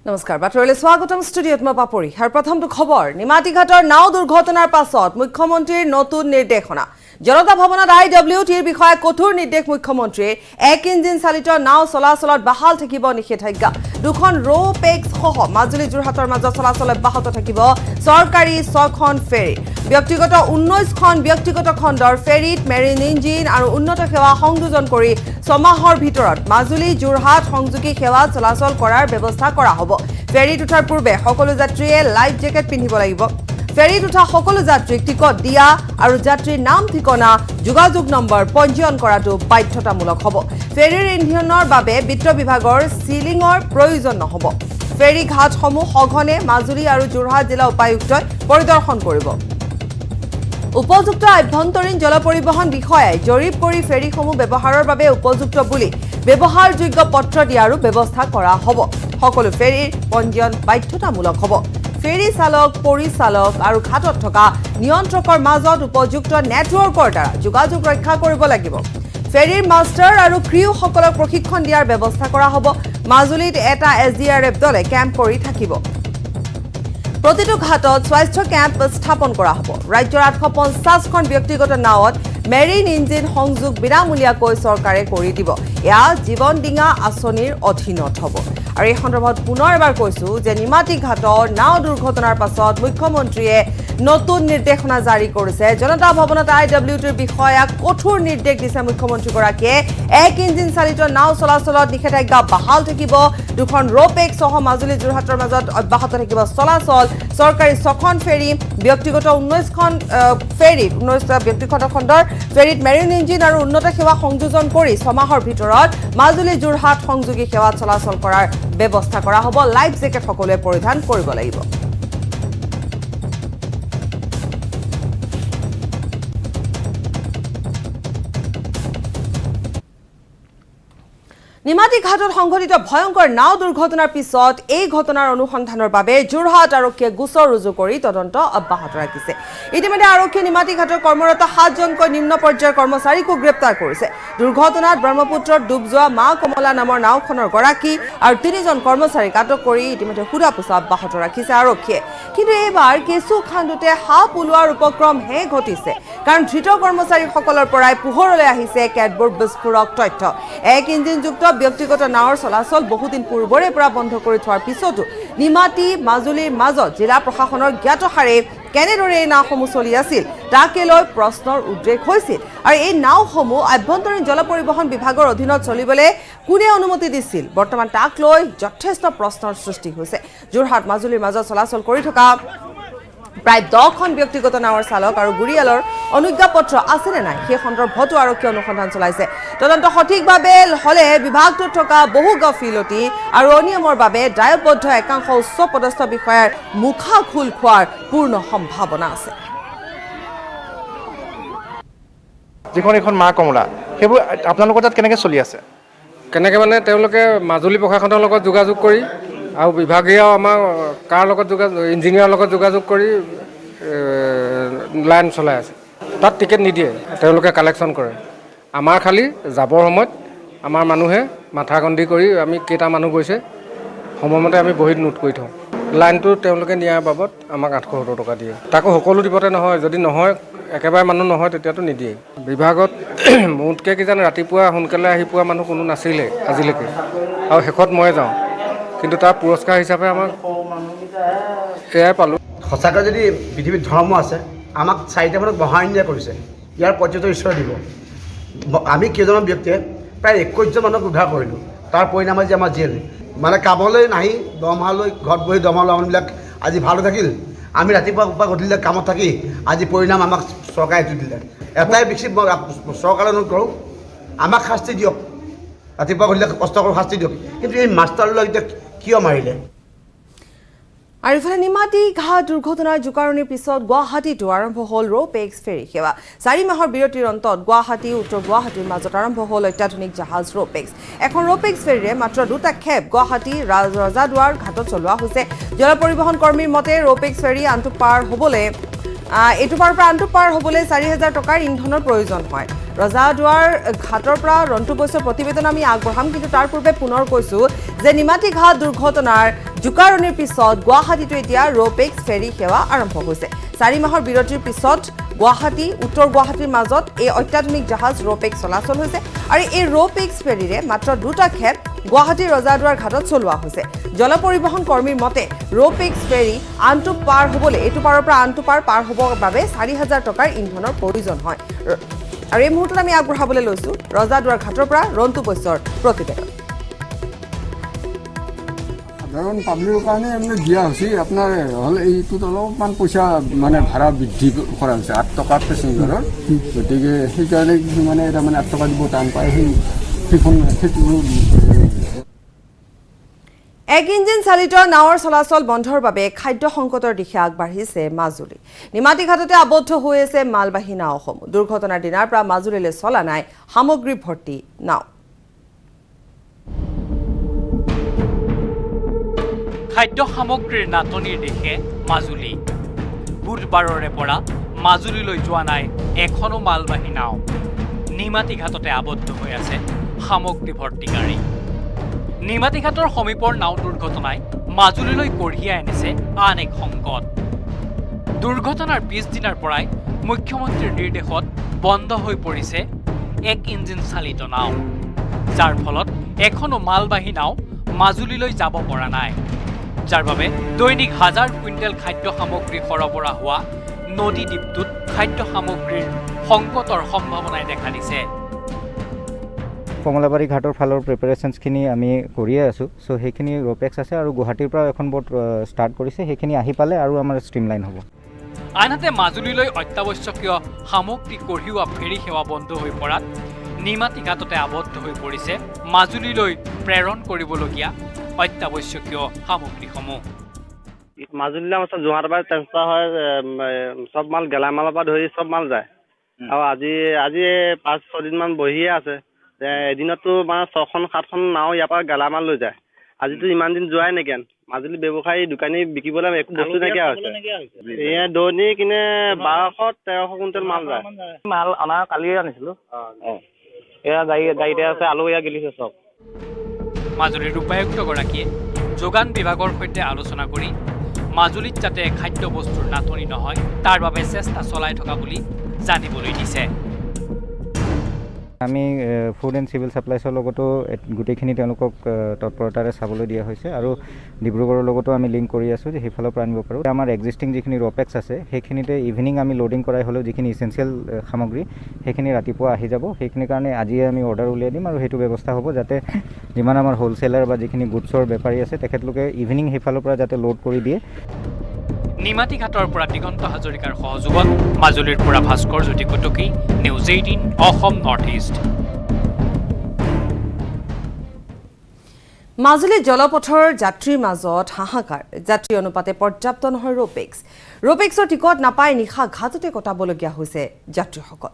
নমস্কাৰ বাতৰিলৈ স্বাগতম ষ্টুডিঅ'ত মই পাপৰি আৰু প্ৰথমটো খবৰ নিমাতীঘাটৰ নাও দুৰ্ঘটনাৰ পাছত মুখ্যমন্ত্ৰীৰ নতুন নিৰ্দেশনা জনতা ভৱনত IWTৰ বিষয়ে কঠোৰ নিৰ্দেশ মুখ্যমন্ত্ৰীয়ে এক ইঞ্জিন চালিত নাও চলাচলত বাহাল থাকিব নিষেধাজ্ঞা দুখন ৰো পেক্স সহ মাজুলী যোৰহাটৰ মাজত চলাচল অব্যাহত থাকিব চৰকাৰী 6খন ফেৰী ব্যক্তিগত 19খন ব্যক্তিগত খণ্ডৰ ফেৰীত মেৰিন ইঞ্জিন আৰু উন্নত সেৱা সংযোজন কৰি সমাহৰ ভিতৰত মাজুলী যোৰহাট সংযোগী সেৱা চলাচল কৰাৰ ব্যৱস্থা কৰা হ'ব ফেৰীত উঠাৰ পূৰ্বে সকলো যাত্ৰীয়ে লাইফ জেকেট পিন্ধিব লাগিব ফেৰীত উঠা সকলো যাত্ৰীক টিকট দিয়া আৰু যাত্ৰীৰ নাম ঠিকনা যোগাযোগ নম্বৰ পঞ্জীয়ন কৰাটো বাধ্যতামূলক হ'ব ফেৰীৰ ইন্ধনৰ বাবে বিত্ত বিভাগৰ সিলিংৰ প্ৰয়োজন নহ'ব ফেৰী ঘাটসমূহ সঘনে মাজুলী আৰু যোৰহাট জিলা উপায়ুক্তই পৰিদৰ্শন কৰিব উপযুক্ত আভ্যন্তৰীণ জল পৰিবহণ বিষয়াই জৰীপ কৰি ফেৰীসমূহ ব্যৱহাৰৰ বাবে উপযুক্ত বুলি ব্যৱহাৰযোগ্য পত্ৰ দিয়াৰো ব্যৱস্থা কৰা হ'ব সকলো ফেৰীৰ পঞ্জীয়ন বাধ্যতামূলক হ'ব ফেৰী চালক পৰিচালক আৰু ঘাটত থকা নিয়ন্ত্ৰকৰ মাজত উপযুক্ত নেটৱৰ্কৰ দ্বাৰা যোগাযোগ ৰক্ষা কৰিব লাগিব ফেৰীৰ মাষ্টাৰ আৰু ক্ৰিউসকলক প্ৰশিক্ষণ দিয়াৰ ব্যৱস্থা কৰা হ'ব মাজুলীত এটা SDRF দলে কেম্প কৰি থাকিব প্ৰতিটো ঘাটত স্বাস্থ্য কেম্প স্থাপন কৰা হ'ব ৰাজ্যৰ 850খন ব্যক্তিগত নাৱত মেৰিন ইঞ্জিন সংযোগ বিনামূলীয়াকৈ চৰকাৰে কৰি দিব এয়া জীৱন ডিঙা আঁচনিৰ অধীনত হ'ব আৰু এই সন্দৰ্ভত পুনৰ এবাৰ কৈছো যে নিমাতী ঘাটৰ নাও দুৰ্ঘটনাৰ পাছত মুখ্যমন্ত্ৰীয়ে নতুন নিৰ্দেশনা জাৰি কৰিছে জনতা ভৱনত IWTৰ বিষয়াক কঠোৰ নিৰ্দেশ দিছে মুখ্যমন্ত্ৰীগৰাকীয়ে এক ইঞ্জিন চালিত নাও চলাচলত নিষেধাজ্ঞা বাহাল থাকিব দুখন ৰোপেক সহ মাজুলী যোৰহাটৰ মাজত অব্যাহত থাকিব চলাচল চৰকাৰী 6খন ফেৰী ব্যক্তিগত 19খন ফেৰী 19 ব্যক্তিগত খণ্ডৰ ফেৰীত মেৰিন ইঞ্জিন আৰু উন্নত সেৱা সংযোজন কৰি সমাহৰ ভিতৰত মাজুলী যোৰহাট সংযোগী সেৱা চলাচল কৰাৰ ব্যৱস্থা কৰা হ'ব লাইফ জেকেট সকলোৱে পৰিধান কৰিব লাগিব নিমাতী ঘাটত সংঘটিত ভয়ংকৰ নাও দুৰ্ঘটনাৰ পিছত এই ঘটনাৰ অনুসন্ধানৰ বাবে যোৰহাট আৰক্ষীয়ে গোচৰ ৰুজু কৰি তদন্ত অব্যাহত ৰাখিছে ইতিমধ্যে আৰক্ষীয়ে নিমাতী ঘাটৰ কৰ্মৰত 7জনকৈ নিম্ন পৰ্যায়ৰ কৰ্মচাৰীকো গ্ৰেপ্তাৰ কৰিছে দুৰ্ঘটনাত ব্ৰহ্মপুত্ৰত ডুব যোৱা মা কমলা নামৰ নাওখনৰ গৰাকী আৰু 3জন কৰ্মচাৰীক আটক কৰি ইতিমধ্যে সোধা পোছা অব্যাহত ৰাখিছে আৰক্ষীয়ে কিন্তু এইবাৰ কেঁচু খান্দোতে সাপ ওলোৱাৰ উপক্ৰম হে ঘটিছে কাৰণ ধৃত কৰ্মচাৰীসকলৰ পৰাই পোহৰলৈ আহিছে কেতবোৰ বিস্ফোৰক তথ্য এক ইঞ্জিনযুক্ত ব্যক্তিগত নাৱৰ চলাচল বহুদিন পূৰ্বৰে পৰা বন্ধ কৰি থোৱাৰ পিছতো নিমাতী মাজুলীৰ মাজত জিলা প্ৰশাসনৰ জ্ঞাতসাৰে কেনেদৰে এই নাওসমূহ চলি আছিল তাকে লৈ প্ৰশ্নৰ উদ্ৰেক হৈছিল আৰু এই নাওসমূহ আভ্যন্তৰীণ জল পৰিবহণ বিভাগৰ অধীনত চলিবলৈ কোনে অনুমতি দিছিল বৰ্তমান তাক লৈ যথেষ্ট প্ৰশ্নৰ সৃষ্টি হৈছে যোৰহাট মাজুলীৰ মাজত চলাচল কৰি থকা প্ৰায় 10খন ব্যক্তিগত নাৱৰ চালক আৰু গুৰিয়ালৰ অনুজ্ঞাপত্ৰ আছে নে নাই সেই সন্দৰ্ভতো আৰক্ষী অনুসন্ধান চলাইছে তদন্ত সঠিকভাৱে হলে বিভাগটোত থকা বহু গাফিলতি আৰু অনিয়মৰ বাবে দায়বদ্ধ একাংশ উচ্চ পদস্থ বিষয়াৰ মুখা খোল খোৱাৰ পূৰ্ণ সম্ভাৱনা আছে যিখন এখন মা কমলা সেইবোৰ আপোনালোকৰ তাত কেনেকৈ চলি আছে কেনেকৈ মানে তেওঁলোকে মাজুলী প্ৰশাসনৰ লগত যোগাযোগ কৰি আৰু বিভাগীয় আমাৰ কাৰ লগত ইঞ্জিনিয়াৰৰ লগত যোগাযোগ কৰি লাইন চলাই আছে তাত টিকেট নিদিয়ে তেওঁলোকে কালেকশ্যন কৰে আমাৰ খালি যাবৰ সময়ত আমাৰ মানুহে মাথা গন্ধি কৰি আমি কেইটা মানুহ গৈছে সময়মতে আমি বহীত নোট কৰি থওঁ লাইনটো তেওঁলোকে নিয়াৰ বাবদ আমাক 870 টকা দিয়ে তাকো সকলো দিবতে নহয় যদি নহয় একেবাৰে মানুহ নহয় তেতিয়াতো নিদিয়ে বিভাগত মোতকৈ কিজান ৰাতিপুৱা সোনকালে আহি পোৱা মানুহ কোনো নাছিলে আজিলৈকে আৰু শেষত মই যাওঁ কিন্তু তাৰ পুৰস্কাৰ হিচাপে আমাক এয়াই পালোঁ সঁচাকৈ যদি পৃথিৱীত ধৰ্ম আছে আমাক 4টা মানত বহাই নিয়া কৰিছে ইয়াৰ পৰ্যন্ত ঈশ্বৰ দিব আমি কেইজনমান ব্যক্তিয়ে প্ৰায় 21জন মানুহক উদ্ধাৰ কৰিলোঁ তাৰ পৰিণাম আজি আমাৰ জেল মানে কামলৈ নাহি দৰমহালৈ ঘৰত বহি দৰমহা লোৱা মানুহবিলাক আজি ভালো থাকিল আমি ৰাতিপুৱা গধূলি কামত থাকি আজি পৰিণাম আমাক চৰকাৰে এইটো দিলে এটাই বেছি চৰকাৰে অনুৰোধ কৰোঁ আমাক শাস্তি দিয়ক ৰাতিপুৱা গধূলি কষ্ট কৰি শাস্তি দিয়ক কিন্তু এই মাষ্টাৰলৈ এতিয়া কিয় মাৰিলে আৰু ইফালে নিমাতী ঘাট দুৰ্ঘটনাৰ জোকাৰণিৰ পিছত গুৱাহাটীতো আৰম্ভ হ'ল ৰোপেক্স ফেৰী সেৱা 4 মাহৰ বিৰতিৰ অন্তত গুৱাহাটী উত্তৰ গুৱাহাটীৰ মাজত আৰম্ভ হ'ল অত্যাধুনিক জাহাজ ৰোপেক্স এখন ৰোপেক্স ফেৰীৰে মাত্ৰ 2টা খেপ গুৱাহাটী ৰজাদুৱাৰ ঘাটত চলোৱা হৈছে জল পৰিবহণ কৰ্মীৰ মতে ৰোপেক্স ফেৰী আনটো পাৰ হ'বলৈ এইটো পাৰৰ পৰা আনটো পাৰ হ'বলৈ 4000 টকাৰ ইন্ধনৰ প্ৰয়োজন হয় ৰজাদুৱাৰ ঘাটৰ পৰা ৰন্তু বৈশ্যৰ প্ৰতিবেদন আমি আগবঢ়াম কিন্তু তাৰ পূৰ্বে পুনৰ কৈছো যে নিমাতী ঘাট দুৰ্ঘটনাৰ জোকাৰণিৰ পিছত গুৱাহাটীতো এতিয়া ৰোপেক্স ফেৰী সেৱা আৰম্ভ হৈছে 4 মাহৰ বিৰতিৰ পিছত গুৱাহাটী উত্তৰ গুৱাহাটীৰ মাজত এই অত্যাধুনিক জাহাজ ৰোপেক্স চলাচল হৈছে আৰু এই ৰোপেক্স ফেৰীৰে মাত্ৰ দুটা খেপ গুৱাহাটীৰ ৰজাদুৱাৰ ঘাটত চলোৱা হৈছে জল পৰিবহণ কৰ্মীৰ মতে ৰোপেক্স ফেৰী আনটো পাৰ হ'বলৈ এইটো পাৰৰ পৰা আনটো পাৰ হ'বৰ বাবে 4,000 টকাৰ ইন্ধনৰ প্ৰয়োজন হয় আৰু এই মুহূৰ্তত আমি আগবঢ়াবলৈ লৈছোঁ ৰজাদুৱাৰ ঘাটৰ পৰা ৰন্তু বৈশ্যৰ প্ৰতিবেদন সাধাৰণ পাব্লিকৰ কাৰণে মানে দিয়া হৈছে আপোনাৰ হ'ল এইটোত অলপমান পইচা মানে ভাড়া বৃদ্ধি কৰা হৈছে 8 টকা পেচেঞ্জাৰৰ গতিকে সেইকাৰণে মানে এটা মানে 8 টকা দিব টান পায় সেইখন এক ইঞ্জিন চালিত নাৱৰ চলাচল বন্ধৰ বাবে খাদ্য সংকটৰ দিশে আগবাঢ়িছে মাজুলী নিমাতী ঘাটতে আবদ্ধ হৈ আছে মালবাহী নাওসমূহ দুৰ্ঘটনাৰ দিনাৰ পৰা মাজুলীলৈ চলা নাই সামগ্ৰী ভৰ্তি নাও খাদ্য সামগ্ৰীৰ নাটনিৰ দিশে মাজুলী বুধবাৰৰে পৰা মাজুলীলৈ যোৱা নাই এখনো মালবাহী নাও নিমাতী ঘাটতে আবদ্ধ হৈ আছে সামগ্ৰী ভৰ্তি গাড়ী নিমাতী ঘাটৰ সমীপৰ নাও দুৰ্ঘটনাই মাজুলীলৈ কঢ়িয়াই আনিছে আন এক সংকট দুৰ্ঘটনাৰ পিছদিনাৰ পৰাই মুখ্যমন্ত্ৰীৰ নিৰ্দেশত বন্ধ হৈ পৰিছে এক ইঞ্জিন চালিত নাও যাৰ ফলত এখনো মালবাহী নাও মাজুলীলৈ যাব পৰা নাই যাৰ বাবে দৈনিক হাজাৰ কুইণ্টেল খাদ্য সামগ্ৰী সৰবৰাহ হোৱা নদী দ্বীপটোত খাদ্য সামগ্ৰীৰ সংকটৰ সম্ভাৱনাই দেখা দিছে কমলাবাৰী ঘাটৰ ফালৰ প্ৰিপাৰেশ্যনছখিনি আমি কৰিয়ে আছোঁ চ' সেইখিনি ৰোপেক্স আছে আৰু গুৱাহাটীৰ পৰা এখন বোট ষ্টাৰ্ট কৰিছে সেইখিনি আহি পালে আৰু আমাৰ ষ্ট্ৰীমলাইন হ'ব আনহাতে মাজুলীলৈ অত্যাৱশ্যকীয় সামগ্ৰী কঢ়িওৱা ফেৰী সেৱা বন্ধ হৈ পৰাত নিমাতী ঘাটতে আবদ্ধ হৈ পৰিছে মাজুলীলৈ প্ৰেৰণ কৰিবলগীয়া অত্যাৱশ্যকীয় সামগ্ৰীসমূহ মাজুলীলৈ আমাৰ যোৰহাটৰ পৰা ট্ৰেন্সফাৰ হয় চব মাল গেলামালৰ পৰা ধৰি চব মাল যায় আৰু আজি 5-6 দিনমান বহিয়ে আছে এদিনতো মানে 6খন-7খন নাও ইয়াৰ পৰা গেলামাল লৈ যায় আজিতো ইমান দিন যোৱাই নাইকিয়া মাজুলী ব্যৱসায়ী দোকানী বিকিবলৈ একো বস্তু নাইকিয়া হৈছে এয়া দৈনিক কিনে 1200-1300 কুইণ্টেল মাল যায় মাল অনা কালিয়ে আনিছিলোঁ এয়া গাড়ীতে আছে আলু এয়া গেলিছে চব মাজুলীৰ উপায়ুক্তগৰাকীয়ে যোগান বিভাগৰ সৈতে আলোচনা কৰি মাজুলীত যাতে খাদ্য বস্তুৰ নাটনি নহয় তাৰ বাবে চেষ্টা চলাই থকা বুলি জানিবলৈ দিছে আমি ফুড এণ্ড চিভিল ছাপ্লাইছৰ লগতো গোটেইখিনি তেওঁলোকক তৎপৰতাৰে চাবলৈ দিয়া হৈছে আৰু ডিব্ৰুগড়ৰ লগতো আমি লিংক কৰি আছোঁ যে সেইফালৰ পৰা আনিব পাৰোঁ আমাৰ এক্সিষ্টিং যিখিনি ৰপেক্স আছে সেইখিনিতে ইভিনিং আমি লোডিং কৰাই হ'লেও যিখিনি ইছেঞ্চিয়েল সামগ্ৰী সেইখিনি ৰাতিপুৱা আহি যাব সেইখিনিৰ কাৰণে আজিয়ে আমি অৰ্ডাৰ উলিয়াই দিম আৰু সেইটো ব্যৱস্থা হ'ব যাতে যিমান আমাৰ হ'লচেলাৰ বা যিখিনি গুডছৰ বেপাৰী আছে তেখেতলোকে ইভিনিং সেইফালৰ পৰা যাতে লোড কৰি দিয়ে নিমাতী ঘাটৰ পৰা দিগন্ত হাজৰিকাৰ সহযোগত মাজুলীৰ পৰা Bhaskar Jyoti Kataki news 18 Assam north east Majuli জলপথৰ যাত্ৰীৰ মাজত হাহাকাৰ যাত্ৰী অনুপাতে পৰ্যাপ্ত নহয় ৰোপেক্সৰ টিকট নাপাই নিশা ঘাটতে কটাবলগীয়া হৈছে যাত্ৰীসকল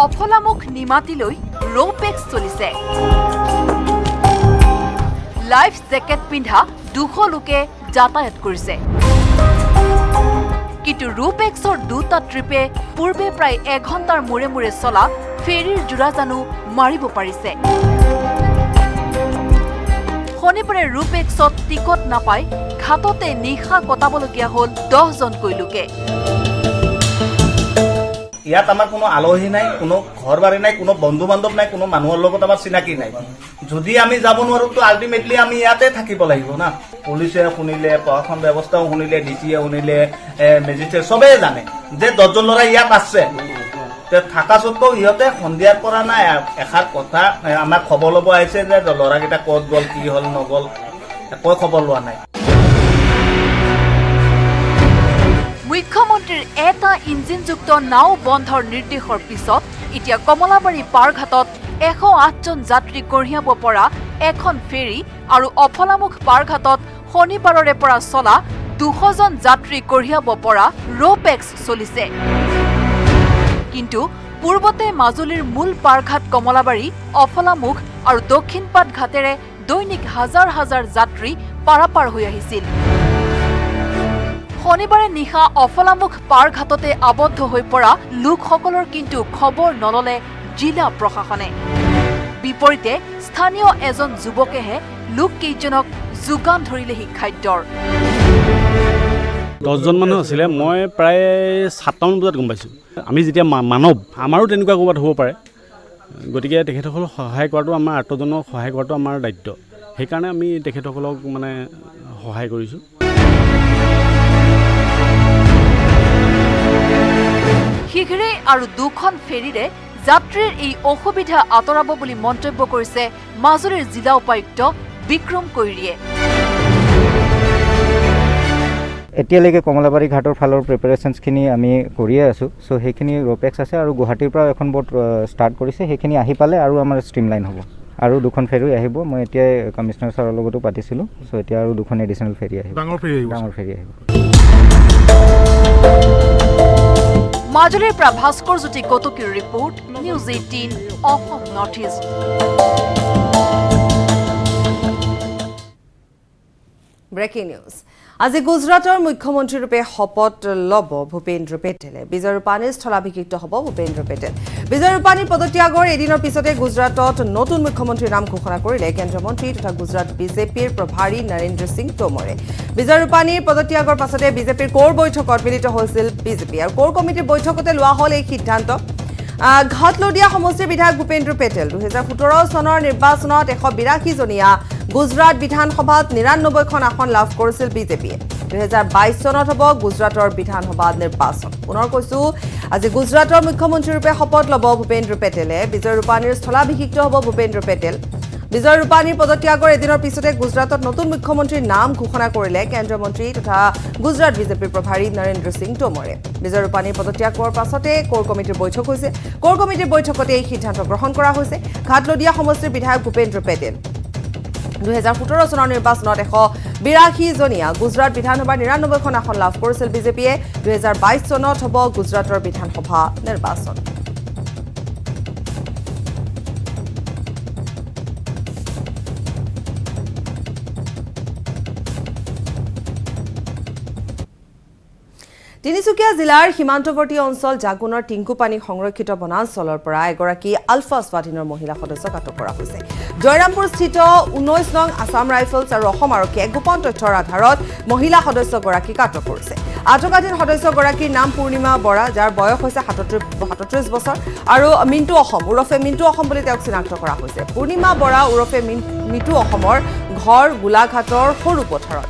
অফলামুখ নিমাতীলৈ ৰোপেক্স চলিছে লাইফ জেকেট পিন্ধা 200 লোকে যাতায়াত কৰিছে কিন্তু ৰোপেক্সৰ দুটা ট্ৰিপে পূৰ্বে প্ৰায় 1 ঘণ্টাৰ মূৰে মূৰে চলা ফেৰীৰ জোৰা জানো মাৰিব পাৰিছে শনিবাৰে ৰোপেক্সত টিকট নাপাই ঘাটতে নিশা কটাবলগীয়া হ'ল 10 জনকৈ লোকে ইয়াত আমাৰ কোনো আলহী নাই কোনো ঘৰ বাৰী নাই কোনো বন্ধু বান্ধৱ নাই কোনো মানুহৰ লগত আমাৰ চিনাকি নাই যদি আমি যাব নোৱাৰো তো আল্টিমেটলি আমি ইয়াতে থাকিব লাগিব না পুলিচে শুনিলে প্ৰশাসন ব্যৱস্থাও শুনিলে ডিচিয়ে শুনিলে মেজিষ্ট্ৰেট চবেই জানে যে 10 জন ল'ৰা ইয়াত আছে থাকা সত্ত্বেও ইহঁতে সন্ধিয়াৰ পৰা নাই এষাৰ কথা আমাক খবৰ ল'ব আহিছে যে ল'ৰাকেইটা ক'ত গ'ল কি হ'ল নগ'ল একো খবৰ লোৱা নাই মুখ্যমন্ত্ৰীৰ এটা ইঞ্জিনযুক্ত নাও বন্ধৰ নিৰ্দেশৰ পিছত এতিয়া কমলাবাৰী পাৰঘাটত 108 জন যাত্ৰী কঢ়িয়াব পৰা এখন ফেৰী আৰু অফলামুখ পাৰঘাটত শনিবাৰৰে পৰা চলা 200 জন যাত্ৰী কঢ়িয়াব পৰা ৰোপেক্স চলিছে কিন্তু পূৰ্বতে মাজুলীৰ মূল পাৰঘাট কমলাবাৰী অফলামুখ আৰু দক্ষিণপাট ঘাটেৰে দৈনিক হাজাৰ হাজাৰ যাত্ৰী পাৰাপাৰ হৈ আহিছিল শনিবাৰে নিশা অফলামুখ পাৰঘাটতে আবদ্ধ হৈ পৰা লোকসকলৰ কিন্তু খবৰ নললে জিলা প্ৰশাসনে বিপৰীতে স্থানীয় এজন যুৱকেহে লোককেইজনক যোগান ধৰিলেহি খাদ্যৰ। 10জন মানুহ আছিলে, মই প্ৰায় 7টামান বজাত গম পাইছোঁ। আমি যেতিয়া মানৱ, আমাৰো তেনেকুৱা ক'ৰবাত হ'ব পাৰে, গতিকে তেখেতসকলক সহায় কৰাটো আমাৰ আৰ্তজনক সহায় কৰাটো আমাৰ দায়িত্ব। সেইকাৰণে আমি তেখেতসকলক মানে সহায় কৰিছোঁ। শীঘ্ৰেই আৰু 2খন ফেৰীৰে যাত্ৰীৰ এই অসুবিধা আঁতৰাব বুলি মন্তব্য কৰিছে মাজুলীৰ জিলা উপায়ুক্ত বিক্ৰম কৈৰীয়ে। এতিয়ালৈকে কমলাবাৰী ঘাটৰ ফালৰ প্ৰিপাৰেশ্যনছখিনি আমি কৰিয়ে আছোঁ। চ' সেইখিনি ৰ'পেক্স আছে আৰু গুৱাহাটীৰ পৰা এখন বোট ষ্টাৰ্ট কৰিছে, সেইখিনি আহি পালে আৰু আমাৰ ষ্ট্ৰীমলাইন হ'ব। আৰু 2খন ফেৰী আহিব, মই এতিয়াই কমিশ্যনাৰ ছাৰৰ লগতো পাতিছিলোঁ। চ' এতিয়া আৰু 2খন এডিশ্যনেল ফেৰী আহিব, ডাঙৰ ফেৰী আহিব। মাজুলীৰ পৰা ভাস্কৰ জ্যোতি কটকীৰ report, news 18 Assam north east. Breaking news. আজি গুজৰাটৰ মুখ্যমন্ত্ৰীৰূপে শপত ল'ব ভূপেন্দ্ৰ পেটেলে। বিজয় ৰূপানীৰ স্থলাভিষিক্ত হ'ব ভূপেন্দ্ৰ পেটেল। বিজয় ৰূপানীৰ পদত্যাগৰ এদিনৰ পিছতে গুজৰাটত নতুন মুখ্যমন্ত্ৰীৰ নাম ঘোষণা কৰিলে কেন্দ্ৰীয় মন্ত্ৰী তথা গুজৰাট বিজেপিৰ প্ৰভাৰী নৰেন্দ্ৰ সিং টোমৰে। বিজয় ৰূপানীৰ পদত্যাগৰ পাছতে বিজেপিৰ কোৰ বৈঠকত মিলিত হৈছিল বিজেপি আৰু কোৰ কমিটিৰ বৈঠকতে লোৱা হ'ল এই সিদ্ধান্ত। ঘাটলদিয়া সমষ্টিৰ বিধায়ক ভূপেন্দ্ৰ পেটেল 2017 চনৰ নিৰ্বাচনত 182জনীয়া গুজৰাট বিধানসভাত 99খন আসন লাভ কৰিছিল বিজেপিয়ে। 2022 চনত হ'ব গুজৰাটৰ বিধানসভা নিৰ্বাচন। পুনৰ কৈছো, আজি গুজৰাটৰ মুখ্যমন্ত্ৰীৰূপে শপত ল'ব ভূপেন্দ্ৰ পেটেলে। বিজয় ৰূপানীৰ স্থলাভিষিক্ত হ'ব ভূপেন্দ্ৰ পেটেল। বিজয় ৰূপানীৰ পদত্যাগৰ এদিনৰ পিছতে গুজৰাটত নতুন মুখ্যমন্ত্ৰীৰ নাম ঘোষণা কৰিলে কেন্দ্ৰীয় মন্ত্ৰী তথা গুজৰাট বিজেপিৰ প্ৰভাৰী নৰেন্দ্ৰ সিং টোমৰে। বিজয় ৰূপানীৰ পদত্যাগৰ পাছতে কোৰ কমিটিৰ বৈঠক হৈছে। কোৰ কমিটিৰ বৈঠকতে এই সিদ্ধান্ত গ্ৰহণ কৰা হৈছে। ঘাটলদিয়া সমষ্টিৰ বিধায়ক ভূপেন্দ্ৰ পেটেল 2017 চনৰ নিৰ্বাচনত 182জনীয়া গুজৰাট বিধানসভাৰ 99খন আসন লাভ কৰিছিল বিজেপিয়ে। 2022 চনত হ'ব গুজৰাটৰ বিধানসভা নিৰ্বাচন। তিনিচুকীয়া জিলাৰ সীমান্তৱৰ্তী অঞ্চল জাগুনৰ টিংকুপানী সংৰক্ষিত বনাঞ্চলৰ পৰা এগৰাকী আলফা স্বাধীনৰ মহিলা সদস্যক আটক কৰা হৈছে। জয়ৰামপুৰস্থিত 19 নং আছাম ৰাইফলছ আৰু অসম আৰক্ষীয়ে গোপন তথ্যৰ আধাৰত মহিলা সদস্যগৰাকীক আটক কৰিছে। আটকাধীন সদস্যগৰাকীৰ নাম পূৰ্ণিমা বৰা, যাৰ বয়স হৈছে 37 বছৰ, আৰু মিণ্টু অসম ওৰফে মিণ্টু অসম বুলি তেওঁক চিনাক্ত কৰা হৈছে। পূৰ্ণিমা বৰা ওৰফে মিণ্টু অসমৰ ঘৰ গোলাঘাটৰ সৰু পথাৰত।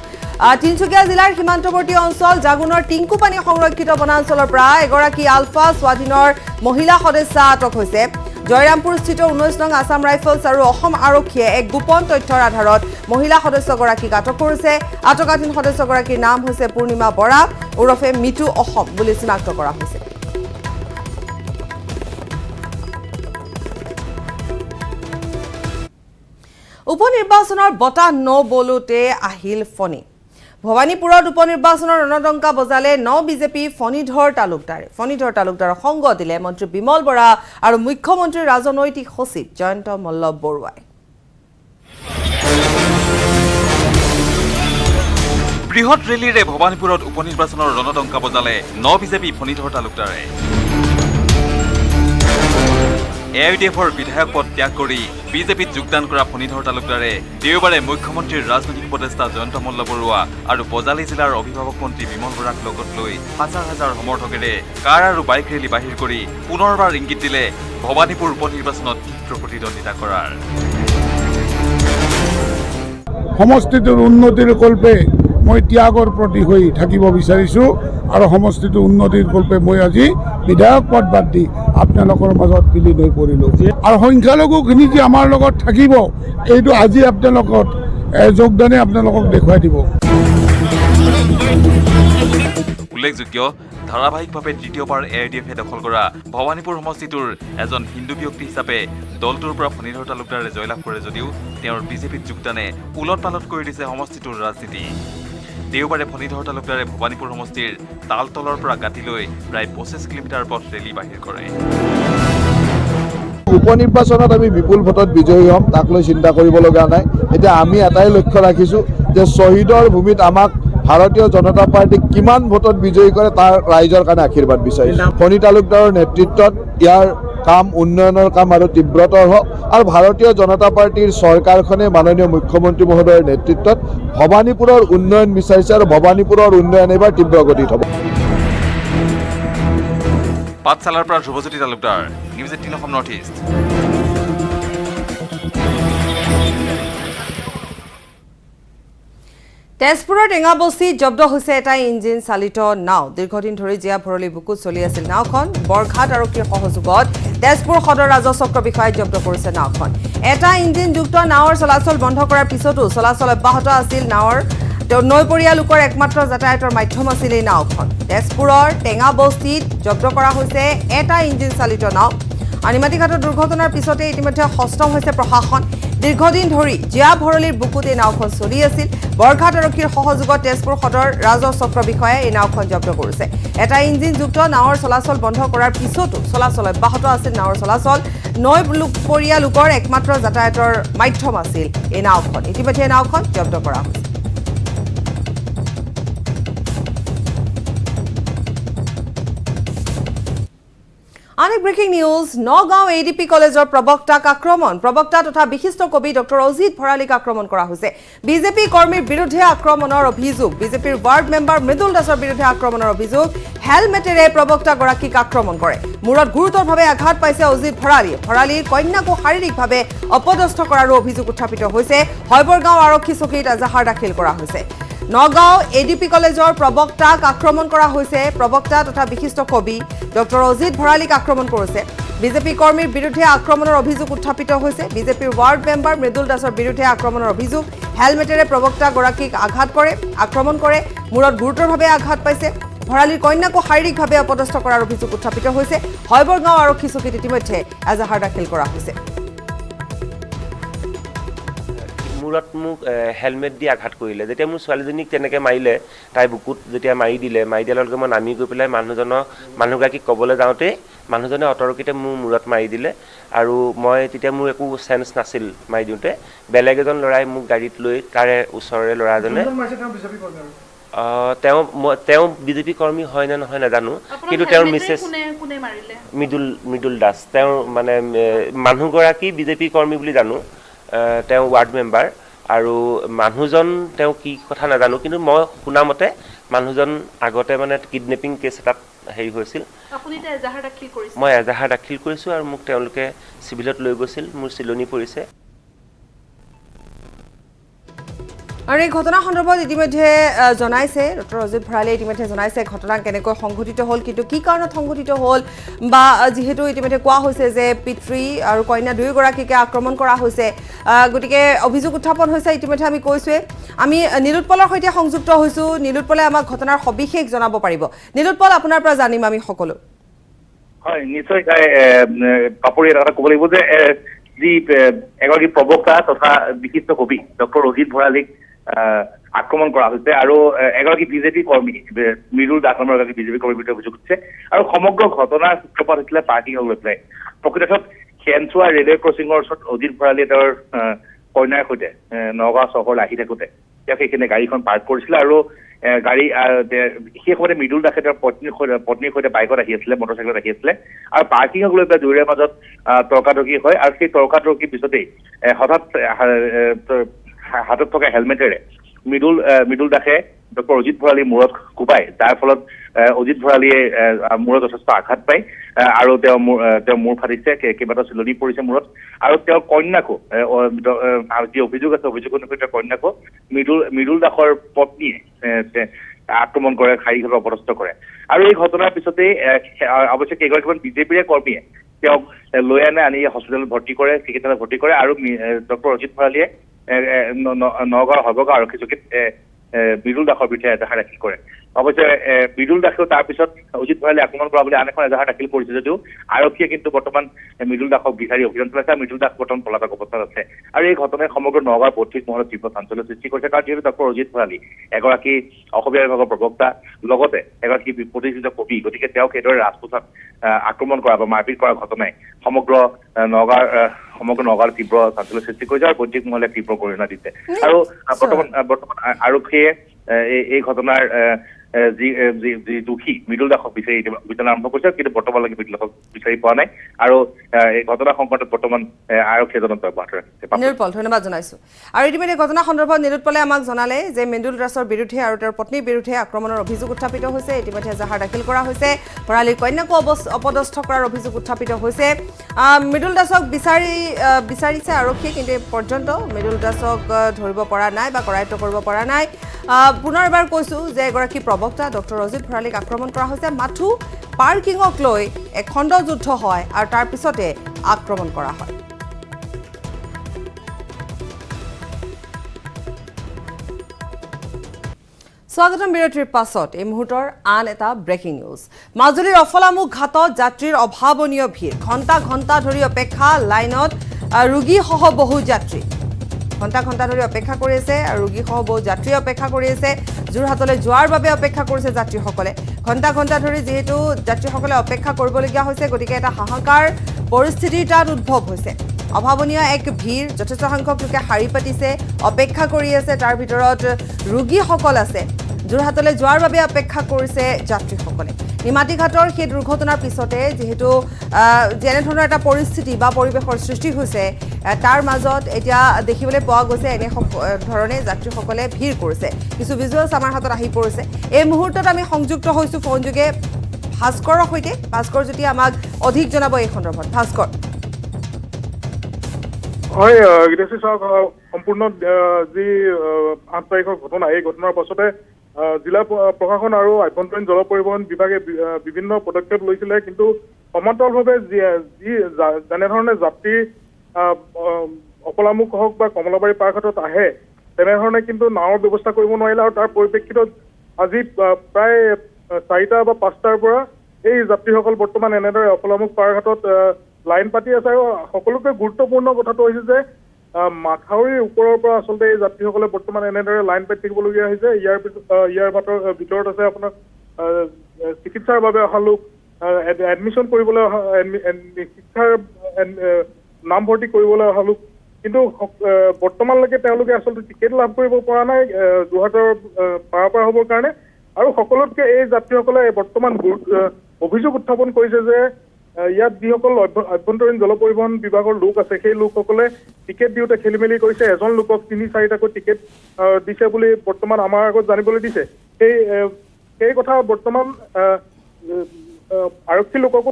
তিনিচুকীয়া জিলাৰ সীমান্তৱৰ্তী অঞ্চল জাগুনৰ টিংকুপানী সংৰক্ষিত বনাঞ্চলৰ পৰা এগৰাকী আলফা স্বাধীনৰ মহিলা সদস্য আটক হৈছে। জয়ৰামপুৰস্থিত 19 নং আছাম ৰাইফলছ আৰু অসম আৰক্ষীয়ে এক গোপন তথ্যৰ আধাৰত মহিলা সদস্যগৰাকীক আটক কৰিছে। আটকাধীন সদস্যগৰাকীৰ নাম হৈছে পূৰ্ণিমা বৰা ওৰফে মিটু অসম বুলি চিনাক্ত কৰা হৈছে। উপনিৰ্বাচনৰ বতাহ নবলুতে আহিল ফণী। ভৱানীপুৰত উপনিৰ্বাচনৰ ৰণডংকা বজালে বিজেপি ফণীধৰ তালুকদাৰক সংগ দিলে মন্ত্ৰী বিমল বৰা আৰু মুখ্যমন্ত্ৰীৰ ৰাজনৈতিক সচিব জয়ন্ত মল্ল বৰুৱাই। বৃহৎ ৰেলীৰে ভৱানীপুৰত উপনিৰ্বাচনৰ ৰণডংকা বজালে বিজেপি ফণীধৰ তালুকদাৰে। AIDFৰ বিধায়ক পদ ত্যাগ কৰি বিজেপিত যোগদান কৰা ফণীধৰ তালুকদাৰে দেওবাৰে মুখ্যমন্ত্ৰীৰ ৰাজনৈতিক উপদেষ্টা জয়ন্ত মল্ল বৰুৱা আৰু বজালী জিলাৰ অভিভাৱক মন্ত্ৰী বিমল বৰাক লগত লৈ হাজাৰ হাজাৰ সমৰ্থকেৰে কাৰ আৰু বাইক ৰেলী বাহিৰ কৰি পুনৰবাৰ ইংগিত দিলে ভৱানীপুৰ উপনিৰ্বাচনত তীব্ৰ প্ৰতিদ্বন্দ্বিতা কৰাৰ। সমষ্টিটোৰ উন্নতিৰ কল্পে মই ত্যাগৰ প্ৰতি হৈ থাকিব বিচাৰিছোঁ আৰু সমষ্টিটোৰ উন্নতিৰ কল্পে মই আজি বিধায়ক পদ বাদ দি আপোনালোকৰ মাজত বিলীন হৈ পৰিলোঁ। আৰু সংখ্যালঘুখিনি যে আমাৰ লগত থাকিব এইটো আজি আপোনালোকৰ যোগদানে আপোনালোকক দেখুৱাই দিব। উল্লেখযোগ্য, ধাৰাবাহিকভাৱে তৃতীয়বাৰ AIDFে দখল কৰা ভৱানীপুৰ সমষ্টিটোৰ এজন হিন্দু ব্যক্তি হিচাপে দলটোৰ পৰা ফণীধৰ তালুকদাৰে জয়লাভ কৰে যদিও তেওঁৰ বিজেপিত যোগদানে উলট পালট কৰি দিছে সমষ্টিটোৰ ৰাজনীতি। দেওবাৰে ফণীধৰ তালুকদাৰে ভৱানীপুৰ সমষ্টিৰ তালতলৰ পৰা গাঁতিলৈ প্ৰায় 25 কিলোমিটাৰ পথ ৰেলী বাহিৰ কৰে। উপনিৰ্বাচনত আমি বিপুল ভোটত বিজয়ী হ'ম, তাক লৈ চিন্তা কৰিব লগা নাই। এতিয়া আমি এটাই লক্ষ্য ৰাখিছোঁ যে শ্বহীদৰ ভূমিত আমাক ভাৰতীয় জনতা পাৰ্টীক কিমান ভোটত বিজয়ী কৰে তাৰ ৰাইজৰ কাৰণে আশীৰ্বাদ বিচাৰিছোঁ। ফণী তালুকদাৰৰ নেতৃত্বত ইয়াৰ কাম উন্নয়নৰ কাম আৰু তীব্ৰতৰ হওক আৰু ভাৰতীয় জনতা পাৰ্টিৰ চৰকাৰখনে মাননীয় মুখ্যমন্ত্ৰী মহোদয়ৰ নেতৃত্বত ভৱানীপুৰৰ উন্নয়ন বিচাৰিছে আৰু ভৱানীপুৰৰ উন্নয়ন এইবাৰ তীব্ৰ গতিত হ'ব। পাঠশালাৰ পৰা Dhrubajyoti Talukdar, news 18 Assam north east. তেজপুৰৰ টেঙাবস্তিত জব্দ হৈছে এটা ইঞ্জিন চালিত নাও। দীৰ্ঘদিন ধৰি জীয়া ভৰলী বুকুত চলি আছিল নাওখন। বৰঘাট আৰক্ষীৰ সহযোগত তেজপুৰ সদৰ ৰাজচক্ৰ বিষয়াই জব্দ কৰিছে নাওখন। এটা ইঞ্জিনযুক্ত নাৱৰ চলাচল বন্ধ কৰাৰ পিছতো চলাচল অব্যাহত আছিল। নাৱৰ নৈপৰীয়া লোকৰ একমাত্ৰ যাতায়াতৰ মাধ্যম আছিল এই নাওখন। তেজপুৰৰ টেঙাবস্তিত জব্দ কৰা হৈছে এটা ইঞ্জিন চালিত নাও। নিমাতীঘাটৰ দুৰ্ঘটনাৰ পিছতে ইতিমধ্যে সষ্টম হৈছে প্ৰশাসন। দীৰ্ঘদিন ধৰি জীয়া ভৰলীৰ বুকুত এই নাওখন চলি আছিল। বৰঘাট আৰক্ষীৰ সহযোগত তেজপুৰ সদৰ ৰাজচক্ৰ বিষয়াই এই নাওখন জব্দ কৰিছে। এটা ইঞ্জিনযুক্ত নাৱৰ চলাচল বন্ধ কৰাৰ পিছতো চলাচল অব্যাহত আছিল। নাৱৰ চলাচল নৈপৰীয়া লোকৰ একমাত্ৰ যাতায়াতৰ মাধ্যম আছিল এই নাওখন। ইতিমধ্যে এই নাওখন জব্দ কৰা হৈছে। আন এক ব্ৰেকিং নিউজ, নগাঁও ADP কলেজৰ প্ৰবক্তাক আক্ৰমণ। প্ৰবক্তা তথা বিশিষ্ট কবি ডক্টৰ অজিত ভৰালীক আক্ৰমণ কৰা হৈছে। বিজেপি কৰ্মীৰ বিৰুদ্ধে আক্ৰমণৰ অভিযোগ। বিজেপিৰ ৱাৰ্ড মেম্বাৰ মৃদুল দাসৰ বিৰুদ্ধে আক্ৰমণৰ অভিযোগ। হেলমেটেৰে প্ৰবক্তাগৰাকীক আক্ৰমণ কৰে। মূৰত গুৰুতৰভাৱে আঘাত পাইছে অজিত ভৰালীয়ে। ভৰালীৰ কন্যাকো শাৰীৰিকভাৱে অপদস্থ কৰাৰো অভিযোগ উত্থাপিত হৈছে। হৈবৰগাঁও আৰক্ষী চকীত এজাহাৰ দাখিল কৰা হৈছে। নগাঁও ADP কলেজৰ প্ৰবক্তাক আক্ৰমণ কৰা হৈছে। প্ৰবক্তা তথা বিশিষ্ট কবি ডক্টৰ অজিত ভৰালীক আক্ৰমণ কৰিছে। বিজেপি কৰ্মীৰ বিৰুদ্ধে আক্ৰমণৰ অভিযোগ উত্থাপিত হৈছে। বিজেপিৰ ৱাৰ্ড মেম্বাৰ মৃদুল দাসৰ বিৰুদ্ধে আক্ৰমণৰ অভিযোগ। হেলমেটেৰে প্ৰবক্তাগৰাকীক আক্ৰমণ কৰে। মূৰত গুৰুতৰভাৱে আঘাত পাইছে। ভৰালীৰ কন্যাকো শাৰীৰিকভাৱে অপদস্থ কৰাৰ অভিযোগ উত্থাপিত হৈছে। হৈবৰগাঁও আৰক্ষী চকীত ইতিমধ্যে এজাহাৰ দাখিল কৰা হৈছে। মূৰত মোক হেলমেট দি আঘাত কৰিলে। যেতিয়া মোৰ ছোৱালীজনীক তেনেকৈ মাৰিলে, তাই বুকুত যেতিয়া মাৰি দিয়াৰ লগে মই নামি গৈ পেলাই মানুহগৰাকীক ক'বলৈ যাওঁতেই মানুহজনে অতৰ্কিতে মোৰ মূৰত মাৰি দিলে। আৰু মই তেতিয়া মোৰ একো চেঞ্চ নাছিল মাৰি দিওঁতে। বেলেগ এজন ল'ৰাই মোক গাড়ীত লৈ, তাৰে ওচৰৰে ল'ৰা এজনে, তেওঁ বিজেপি কৰ্মী হয় নে নহয় নাজানো, কিন্তু তেওঁৰ মিছেছ মৃদুল দাস, তেওঁৰ মানে মানুহগৰাকী বিজেপি কৰ্মী বুলি জানো। তেওঁ ৱাৰ্ড মেম্বাৰ আৰু মানুহজন তেওঁ কি কথা নাজানো, কিন্তু মই শুনামতে মানুহজন আগতে মানে কিডনেপিং কেছ এটাত হেৰি হৈছিল। মই এজাহাৰ দাখিল কৰিছোঁ আৰু মোক তেওঁলোকে চিভিলত লৈ গৈছিল। মোৰ চিলনি পৰিছে। আৰু এই ঘটনা সন্দৰ্ভত ইতিমধ্যে জনাইছে ডক্টৰ অজিত ভৰালীয়ে ইতিমধ্যে জনাইছে ঘটনা কেনেকৈ সংঘটিত হ'ল, কিন্তু কি কাৰণত সংঘটিত হ'ল, বা যিহেতু ইতিমধ্যে কোৱা হৈছে যে পিতৃ আৰু কন্যা দুয়োগৰাকীকে আক্ৰমণ কৰা হৈছে। গতিকে অভিযোগ উত্থাপন হৈছে। ইতিমধ্যে আমি কৈছোৱে। আমি নীলোৎপলৰ সৈতে সংযুক্ত হৈছোঁ। নীলোৎপলে আমাক ঘটনাৰ সবিশেষ জনাব পাৰিব। নীলোৎপল, আপোনাৰ পৰা জানিম আমি সকলো। হয়, নিশ্চয় পাপৰি এটা কথা ক'ব লাগিব যে যি এগৰাকী প্ৰবক্তা তথা বিশিষ্ট কবি ডক্টৰ অজিত ভৰালীক আক্ৰমণ কৰা হৈছে আৰু এগৰাকী বিজেপি কৰ্মী মৃদুল দাস নামৰ এগৰাকী বিজেপি কৰ্মীৰ বিৰুদ্ধে অভিযোগ উঠিছে। আৰু সমগ্ৰ ঘটনাৰ সূত্ৰপাত হৈছিলে পাৰ্কিঙক লৈ পেলাই। প্ৰকৃতত খেনচোৱা ৰেলৱে ক্ৰছিঙৰ ওচৰত অজিত ভৰালীয়ে তেওঁৰ কন্যাৰ সৈতে নগাঁও চহৰলৈ আহি থাকোঁতে তেওঁ সেইখিনি গাড়ীখন পাৰ্ক কৰিছিলে আৰু গাড়ী সেই সময়তে মৃদুল দাসে তেওঁৰ পত্নীৰ সৈতে বাইকত আহি আছিলে, মটৰচাইকেলত আহি আছিলে। আৰু পাৰ্কিঙক লৈ পেলাই দুয়োৰে মাজত তৰ্কাতৰ্কি হয়। আৰু সেই তৰ্কাতৰ্কিৰ পিছতেই হঠাৎ হাতত থকা হেলমেটেৰে মৃদুল দাসে ডক্টৰ অজিত ভৰালীৰ মূৰত কোবাই, যাৰ ফলত অজিত ভৰালীয়ে মূৰত যথেষ্ট আঘাত পায় আৰু তেওঁ মূৰ ফাটিছে, কেইবাটাও চিলনি পৰিছে মূৰত। আৰু তেওঁৰ কন্যাকো যি অভিযোগ আছে, অভিযোগ অনুসৰি তেওঁৰ কন্যাকো মৃদুল দাসৰ পত্নীয়ে আক্ৰমণ কৰে, শাৰীৰিকভাৱে অপদস্থ কৰে। আৰু এই ঘটনাৰ পিছতেই অৱশ্যে কেইগৰাকীমান বিজেপিৰে কৰ্মীয়ে তেওঁক লৈ আনি হস্পিটেলত ভৰ্তি কৰে, চিকিৎসালয়ত ভৰ্তি কৰে। আৰু ডক্টৰ অজিত ভৰালীয়ে নগাঁও হৈবৰগাঁও আৰক্ষী চকীত মৃদুল দাসৰ বিৰুদ্ধে এজাহাৰ দাখিল কৰে। অৱশ্যে মৃদুল দাসেও তাৰপিছত অজিত ভৰালীয়ে আক্ৰমণ কৰা বুলি আন এখন এজাহাৰ দাখিল কৰিছে যদিও আৰক্ষীয়ে কিন্তু বৰ্তমান মৃদুল দাসক বিচাৰি অভিযান চলাইছে। মৃদুল দাস বৰ্তমান পলাতক অৱস্থাত আছে। আৰু এই ঘটনাই সমগ্ৰ নগাঁৱৰ বৌদ্ধিক মহলত তীব্ৰ চাঞ্চল্য সৃষ্টি কৰিছে। কাৰণ যিহেতু ডক্টৰ অজিত ভৰালী এগৰাকী অসমীয়া বিভাগৰ প্ৰবক্তা, লগতে এগৰাকী প্ৰতিষ্ঠিত কবি, গতিকে তেওঁক এইদৰে ৰাজপথত আক্ৰমণ কৰা বা মাৰপিট কৰাৰ ঘটনাই সমগ্ৰ নগাঁৱৰ তীব্ৰ চাঞ্চল্য সৃষ্টি কৰিছে আৰু বৌদ্ধিক মহলে তীব্ৰ গৰিহণা দিছে। আৰু বৰ্তমান আৰক্ষীয়ে এই ঘটনাৰ যি দোষী মৃদুল দাসক বিচাৰি অভিযান আৰম্ভ কৰিছে, কিন্তু বৰ্তমানলৈকে মৃদুল দাসক বিচাৰি পোৱা নাই আৰু এই ঘটনা সংক্ৰান্তত বৰ্তমান আৰক্ষীয়ে তদন্ত অব্যাহত ৰাখিছে। নিৰুৎপল, ধন্যবাদ জনাইছো। আৰু ইতিমধ্যে ঘটনা সন্দৰ্ভত নিৰুৎপলে আমাক জনালে যে মৃদুল দাসৰ বিৰুদ্ধে আৰু তেওঁৰ পত্নীৰ বিৰুদ্ধে আক্ৰমণৰ অভিযোগ উত্থাপিত হৈছে। ইতিমধ্যে এজাহাৰ দাখিল কৰা হৈছে। ভৰালীৰ কন্যাকো অপদস্থ কৰাৰ অভিযোগ উত্থাপিত হৈছে। মৃদুল দাসক বিচাৰিছে আৰক্ষীয়ে, কিন্তু পৰ্যন্ত মৃদুল দাসক ধৰিব পৰা নাই বা কৰায়ত্ব কৰিব পৰা নাই। পুনৰ এবাৰ কৈছোঁ যে এগৰাকী প্ৰবক্তা ডক্টৰ অজিত ভৰালীক আক্ৰমণ কৰা হৈছে। মাথো পাৰ্কিঙক লৈ এক খণ্ড যুদ্ধ হয় আৰু তাৰ পিছতে আক্ৰমণ কৰা হয়। স্বাগতম বিৰতিৰ পাছত এই মুহূৰ্তৰ আন এটা ব্ৰেকিং নিউজ। মাজুলীৰ অফলামুখ ঘাটত যাত্ৰীৰ অভাৱনীয় ভিৰ। ঘণ্টা ঘণ্টা ধৰি অপেক্ষা, লাইনত ৰোগীসহ বহু যাত্ৰী ঘণ্টা ঘণ্টা ধৰি অপেক্ষা কৰি আছে আৰু ৰোগীসহ বহু যাত্ৰী অপেক্ষা কৰি আছে। যোৰহাটলৈ যোৱাৰ বাবে অপেক্ষা কৰিছে যাত্ৰীসকলে। ঘণ্টা ঘণ্টা ধৰি যিহেতু যাত্ৰীসকলে অপেক্ষা কৰিবলগীয়া হৈছে, গতিকে এটা হাহাকাৰ পৰিস্থিতিৰ তাত উদ্ভৱ হৈছে। অভাৱনীয় এক ভিৰ, যথেষ্ট সংখ্যক লোকে শাৰী পাতিছে, অপেক্ষা কৰি আছে। তাৰ ভিতৰত ৰোগীসকল আছে। যোৰহাটলৈ যোৱাৰ বাবে অপেক্ষা কৰিছে যাত্ৰীসকলে। নিমাতী ঘাটৰ সেই দুৰ্ঘটনাৰ পিছতে যিহেতু যেনেধৰণৰ এটা পৰিস্থিতি বা পৰিৱেশৰ সৃষ্টি হৈছে, তাৰ মাজত এতিয়া দেখিবলৈ পোৱা গৈছে এনে ধৰণে যাত্ৰীসকলে ভিৰ কৰিছে। কিছু ভিজুৱেলছ আমাৰ হাতত আহি পৰিছে। এই মুহূৰ্তত আমি সংযুক্ত হৈছোঁ ফোনযোগে ভাস্কৰৰ সৈতে। ভাস্কৰ যদি আমাক অধিক জনাব এই সন্দৰ্ভত। ভাস্কৰ। হয় গীতাশ্ৰী, চাওক, সম্পূৰ্ণ যি 8 তাৰিখৰ ঘটনা, এই ঘটনাৰ পাছতে জিলা প্ৰশাসন আৰু আভ্যন্তৰীণ জল পৰিবহণ বিভাগে বিভিন্ন পদক্ষেপ লৈছিলে, কিন্তু সমান্তৰালভাৱে যেনেধৰণে যাত্ৰী অপলামুখ হওক বা কমলাবাৰী পাৰঘাটত আহে, তেনেধৰণে কিন্তু নাৱৰ ব্যৱস্থা কৰিব নোৱাৰিলে। আৰু তাৰ পৰিপ্ৰেক্ষিতত আজি প্ৰায় 4টা বা 5টাৰ পৰা এই যাত্ৰীসকল বৰ্তমান এনেদৰে অপলামুখ পাৰঘাটত লাইন পাতি আছে। আৰু সকলোতকৈ গুৰুত্বপূৰ্ণ কথাটো হৈছে যে মাথাউৰিৰ ওপৰৰ পৰা আচলতে এই যাত্ৰীসকলে বৰ্তমান এনেদৰে লাইন পাতি থাকিবলগীয়া হৈছে। ইয়াৰ ভিতৰত আছে আপোনাৰ চিকিৎসাৰ বাবে অহা লোক, এডমিশ্যন কৰিবলৈ অহা, শিক্ষাৰ নামভৰ্তি কৰিবলৈ অহা লোক, কিন্তু বৰ্তমানলৈকে তেওঁলোকে আচলতে টিকেট লাভ কৰিব পৰা নাই যোৰহাটৰ পাৰাপাৰ হ'বৰ কাৰণে। আৰু সকলোতকৈ এই যাত্ৰীসকলে বৰ্তমান অভিযোগ উত্থাপন কৰিছে যে ইয়াত যিসকল আভ্যন্তৰীণ জল পৰিবহণ বিভাগৰ লোক আছে, সেই লোকসকলে টিকেট দিওঁতে খেলি মেলি কৰিছে। এজন লোকক 3-4টাকৈ টিকেট দিছে বুলি বৰ্তমান আমাৰ আগত জানিবলৈ দিছে। সেই কথা বৰ্তমান আৰক্ষী লোককো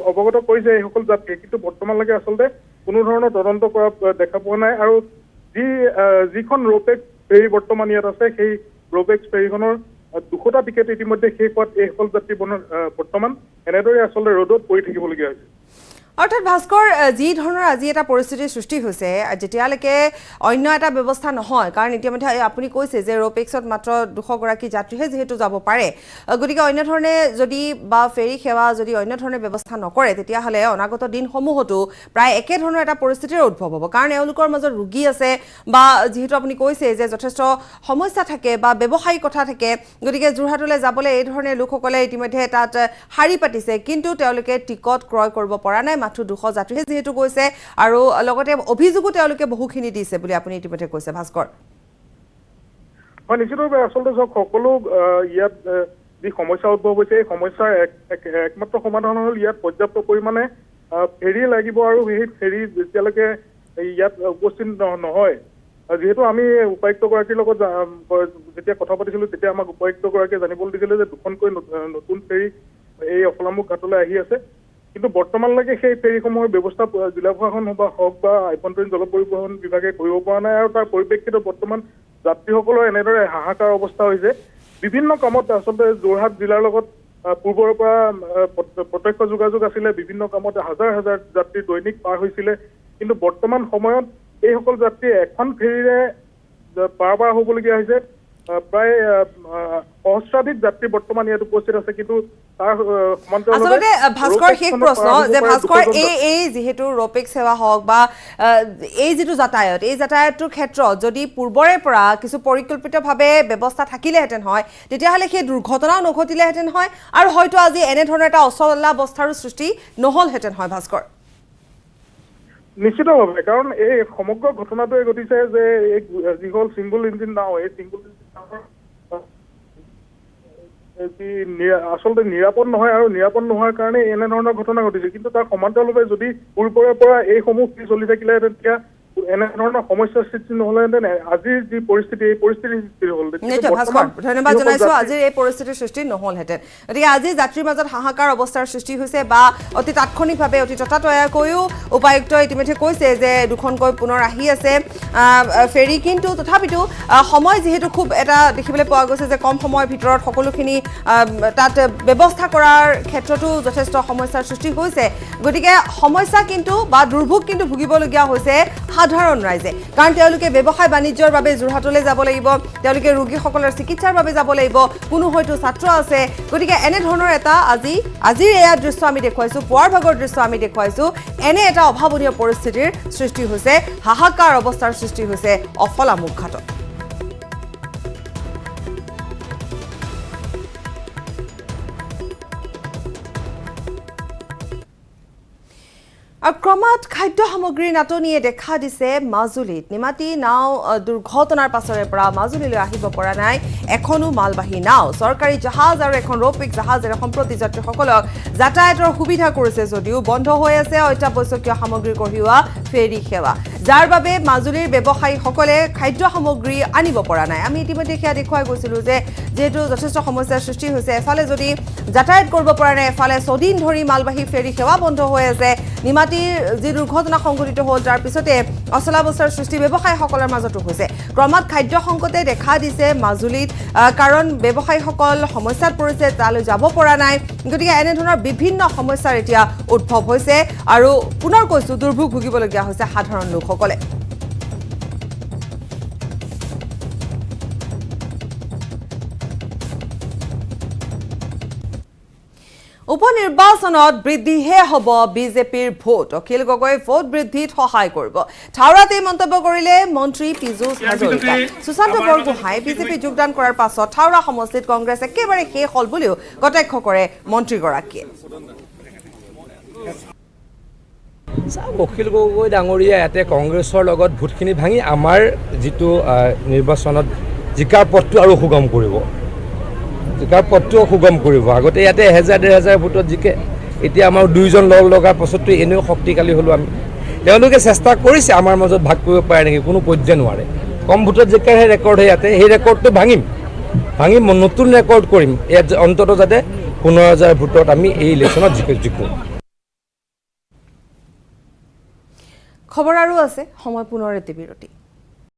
অৱগত কৰিছে এইসকল যাত্ৰী, কিন্তু বৰ্তমানলৈকে আচলতে কোনো ধৰণৰ তদন্ত কৰা দেখা পোৱা নাই। আৰু যিখন ৰ'পেক্স ফেৰী বৰ্তমান ইয়াত আছে, সেই ৰ'পেক্স ফেৰীখনৰ 200টা টিকেট ইতিমধ্যে শেষ হোৱাত এইসকল যাত্ৰী বৰ্তমান এনেদৰে আচলতে ৰ'দত পৰি থাকিবলগীয়া হৈছে। অৰ্থাৎ ভাস্কৰ, যি ধৰণৰ আজি এটা পৰিস্থিতিৰ সৃষ্টি হৈছে, যেতিয়ালৈকে অন্য এটা ব্যৱস্থা নহয়, কাৰণ ইতিমধ্যে আপুনি কৈছে যে ৰ'পেক্সত মাত্ৰ 200গৰাকী যাত্ৰীহে যিহেতু যাব পাৰে, গতিকে অন্য ধৰণে যদি বা ফেৰী সেৱা যদি অন্য ধৰণে ব্যৱস্থা নকৰে, তেতিয়াহ'লে অনাগত দিনসমূহতো প্ৰায় একেধৰণৰ এটা পৰিস্থিতিৰ উদ্ভৱ হ'ব। কাৰণ এওঁলোকৰ মাজত ৰোগী আছে বা যিহেতু আপুনি কৈছে যে যথেষ্ট সমস্যা থাকে বা ব্যৱসায়িক কথা থাকে, গতিকে যোৰহাটলৈ যাবলৈ এই ধৰণে লোকসকলে ইতিমধ্যে তাত শাৰী পাতিছে, কিন্তু তেওঁলোকে টিকট ক্ৰয় কৰিব পৰা নাই। মাথো 200 যাত্ৰীহে যিহেতু গৈছে, আৰু লগতে অভিযোগো তেওঁলোকে বহুখিনি দিছে বুলি আপুনি ইতিমধ্যে কৈছে। ভাস্কৰ, হয়, নিশ্চিতভাৱে আচলতে সকলো ইয়াত যি সমস্যা উদ্ভৱ হৈছে, এই সমস্যাৰ একমাত্ৰ সমাধান হ'ল ইয়াত পৰ্যাপ্ত পৰিমাণে ফেৰী লাগিব। আৰু সেই ফেৰী যেতিয়ালৈকে ইয়াত উপস্থিত নহয়, যিহেতু আমি উপায়ুক্তগৰাকীৰ লগত যেতিয়া কথা পাতিছিলোঁ, তেতিয়া আমাক উপায়ুক্তগৰাকীয়ে জানিবলৈ দিছিলে যে 2খনকৈ নতুন ফেৰী এই অফলামুখ ঘাটলৈ আহি আছে, কিন্তু বৰ্তমানলৈকে সেই ফেৰীসমূহৰ ব্যৱস্থা জিলা প্ৰশাসন হওক বা আভ্যন্তৰীণ জল পৰিবহণ বিভাগে কৰিব পৰা নাই। আৰু তাৰ পৰিপ্ৰেক্ষিতত বৰ্তমান যাত্ৰীসকলৰ এনেদৰে হাহাকাৰ অৱস্থা হৈছে। বিভিন্ন কামত আচলতে যোৰহাট জিলাৰ লগত পূৰ্বৰ পৰা প্ৰত্যক্ষ যোগাযোগ আছিলে, বিভিন্ন কামত হাজাৰ হাজাৰ যাত্ৰী দৈনিক পাৰ হৈছিলে, কিন্তু বৰ্তমান সময়ত এইসকল যাত্ৰী এখন ফেৰীৰে পাৰাপাৰ হ'বলগীয়া হৈছে। প্ৰায় সহস্ৰাধিক যাত্ৰী বৰ্তমান ইয়াত উপস্থিত আছে, কিন্তু তাৰ আচলতে ভাস্কৰ শেষ প্ৰশ্ন যে ভাস্কৰ, এই যিহেতু ৰ'পেক্স সেৱা হওক বা এই যিটো যাতায়াত, এই যাতায়াতৰ ক্ষেত্ৰত যদি পূৰ্বৰে পৰা কিছু পৰিকল্পিতভাৱে ব্যৱস্থা থাকিলেহেঁতেন হয়, তেতিয়াহ'লে সেই দুৰ্ঘটনাও নঘটিলেহেঁতেন হয়, আৰু হয়তো আজি এনেধৰণৰ এটা অচলাৱস্থাৰো সৃষ্টি নহ'লহেঁতেন হয়। ভাস্কৰ, নিশ্চিতভাৱে, কাৰণ এই সমগ্ৰ ঘটনাটোৱে ঘটিছে যে এই যিখন ছিংগুল ইঞ্জিন নাও, এই ছিংগুল ইঞ্জিন নাৱৰ আচলতে নিৰাপদ নহয় আৰু নিৰাপদ নোহোৱাৰ কাৰণে এনেধৰণৰ ঘটনা ঘটিছে। কিন্তু তাৰ সমান্তৰালভাৱে যদি পূৰ্বৰে পৰা এইসমূহ চলি থাকিলে তেতিয়া এনেধৰণৰ সমস্যাৰ সৃষ্টি নহ'লেহেঁতেন। আজিৰ যি পৰিস্থিতি, এই পৰিস্থিতিৰ সৃষ্টি হ'ল। ধন্যবাদ জনাইছো। আজিৰ এই পৰিস্থিতিৰ সৃষ্টি নহ'লহেঁতেন। গতিকে আজি যাত্ৰীৰ মাজত হাহাকাৰ অৱস্থাৰ সৃষ্টি হৈছে বা অতি তাৎক্ষণিকভাৱে অতি ততাতৈয়াকৈও উপায়ুক্তই ইতিমধ্যে কৈছে যে দুখনকৈ পুনৰ আহি আছে ফেৰী। কিন্তু তথাপিতো সময় যিহেতু খুব এটা দেখিবলৈ পোৱা গৈছে যে কম সময়ৰ ভিতৰত সকলোখিনি তাত ব্যৱস্থা কৰাৰ ক্ষেত্ৰতো যথেষ্ট সমস্যাৰ সৃষ্টি হৈছে। গতিকে সমস্যা কিন্তু বা দুৰ্ভোগ কিন্তু ভুগিবলগীয়া হৈছে সাধাৰণ ৰাইজে, কাৰণ তেওঁলোকে ব্যৱসায় বাণিজ্যৰ বাবে যোৰহাটলৈ যাব লাগিব, তেওঁলোকে ৰোগীসকলৰ চিকিৎসাৰ বাবে যাব লাগিব, কোনো হয়তো ছাত্ৰ আছে। গতিকে এনেধৰণৰ এটা আজিৰ এয়া দৃশ্য আমি দেখুৱাইছোঁ, পুৱাৰ ভাগৰ দৃশ্য আমি দেখুৱাইছোঁ। এনে এটা অভাৱনীয় পৰিস্থিতিৰ সৃষ্টি হৈছে, হাহাকাৰ অৱস্থাৰ সৃষ্টি হৈছে অফলামুখ ঘাটত। আৰু ক্ৰমাৎ খাদ্য সামগ্ৰীৰ নাটনিয়ে দেখা দিছে মাজুলীত। নিমাতী নাও দুৰ্ঘটনাৰ পাছৰে পৰা মাজুলীলৈ আহিব পৰা নাই এখনো মালবাহী নাও। চৰকাৰী জাহাজ আৰু এখন ৰৌপিক জাহাজেৰে সম্প্ৰতি যাত্ৰীসকলক যাতায়াতৰ সুবিধা কৰিছে যদিও বন্ধ হৈ আছে অত্যাৱশ্যকীয় সামগ্ৰী কঢ়িওৱা ফেৰী সেৱা, যাৰ বাবে মাজুলীৰ ব্যৱসায়ীসকলে খাদ্য সামগ্ৰী আনিব পৰা নাই। আমি ইতিমধ্যে সেয়া দেখুৱাই গৈছিলোঁ যে যিহেতু যথেষ্ট সমস্যাৰ সৃষ্টি হৈছে, এফালে যদি যাতায়াত কৰিব পৰা নাই, এফালে ছদিন ধৰি মালবাহী ফেৰী সেৱা বন্ধ হৈ আছে। নিমাতীৰ যি দুৰ্ঘটনা সংঘটিত হ'ল তাৰ পিছতে অচলাৱস্থাৰ সৃষ্টি ব্যৱসায়ীসকলৰ মাজতো হৈছে। ক্ৰমাৎ খাদ্য সংকটে দেখা দিছে মাজুলীত, কাৰণ ব্যৱসায়ীসকল সমস্যাত পৰিছে, তালৈ যাব পৰা নাই। গতিকে এনেধৰণৰ বিভিন্ন সমস্যাৰ এতিয়া উদ্ভৱ হৈছে আৰু পুনৰ কৈছোঁ দুৰ্ভোগ ভুগিবলগীয়া হৈছে সাধাৰণ লোকসকলে। উপনিৰ্বাচনত বৃদ্ধিহে হ'ব বিজেপিৰ ভোট। অখিল গগৈ ভোট বৃদ্ধিত সহায় কৰিব। থাওৰাত এই মন্তব্য কৰিলে মন্ত্ৰী পীযুষ হাজৰিকা। সুশান্ত বৰগোহাঁই বিজেপি যোগদান কৰাৰ পাছত থাওৰা সমষ্টিত কংগ্ৰেছ একেবাৰে শেষ হ'ল বুলিও কটাক্ষ কৰে মন্ত্ৰীগৰাকীয়ে। অখিল গগৈ ডাঙৰীয়া ইয়াতে কংগ্ৰেছৰ লগত ভোটখিনি ভাঙি আমাৰ যিটো নিৰ্বাচনত জিকাৰ পথটো আৰু সুগম কৰিব, জিকাৰ পথটোও সুগম কৰিব। আগতে ইয়াতে 1000-1500 ভোটত জিকে, এতিয়া আমাৰ 2জন লগ লগাৰ পাছততো এনেও শক্তিশালী হ'লোঁ আমি। তেওঁলোকে চেষ্টা কৰিছে আমাৰ মাজত ভাগ কৰিব পাৰে নেকি, কোনো পৰ্যায় নোৱাৰে। কম ভোটত জিকাৰহে ৰেকৰ্ড হয় ইয়াতে, সেই ৰেকৰ্ডটো ভাঙি নতুন ৰেকৰ্ড কৰিম ইয়াত, অন্ততঃ যাতে 15000 ভোটত আমি এই ইলেকশ্যনত জিকোঁ। খবৰ আৰু আছে, সময় পুনৰ এটি বিৰতি।